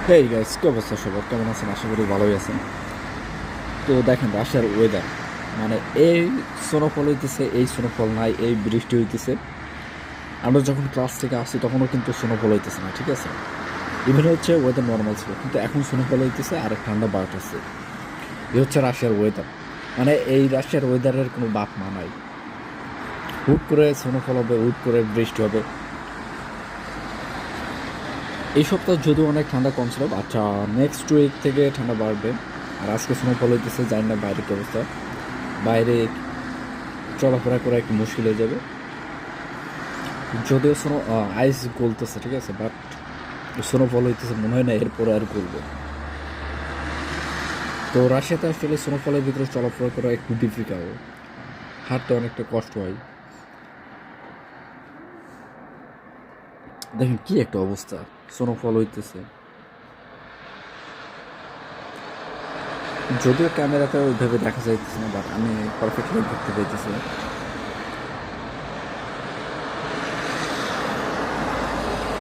Hey guys, কি অবস্থা সবার? কেমন আছেন? আশা করি ভালোই আছেন। তো দেখেন রাশিয়ার ওয়েদার, মানে এই স্নোফল হইতেছে, এই স্নোফল নাই, এই বৃষ্টি হইতেছে। আমরা যখন ক্লাস থেকে আসি তখনও কিন্তু স্নোফল হইতেছে না, ঠিক আছে? ইভেন হচ্ছে ওয়েদার নর্মাল ছিল, কিন্তু এখন স্নোফল হইতেছে আর ঠান্ডা বাড়তেছে। এই হচ্ছে রাশিয়ার ওয়েদার। মানে এই রাশিয়ার ওয়েদারের কোনো বাপ মা নাই। হুট করে স্নোফল হবে, হুট করে বৃষ্টি হবে। এই সপ্তাহ যদিও অনেক ঠান্ডা কম ছিল, আচ্ছা নেক্সট উইক থেকে ঠান্ডা বাড়বে। আর আজকে স্নোফল হইতেছে, জানি না বাইরে কি অবস্থা। বাইরে চলাফেরা করা একটু মুশকিল হয়ে যাবে। যদিও স্নো আইস গলতেছে, ঠিক আছে, বাট স্নোফল হইতেছে মনে হয় না এরপরে আর গলবে। তো রাশিয়াতে আসলে স্নোফলের ভিতরে চলাফেরা করা একটু ডিফিকাল্ট, হাঁটতে অনেকটা কষ্ট হয়। দেখেন কি একটা অবস্থা, স্নোফল হইতেছে। যদিও ক্যামেরাতে ওইভাবে দেখা যাইতেছে না, বাট আমি পারফেক্টলি দেখতে পাইতেছি।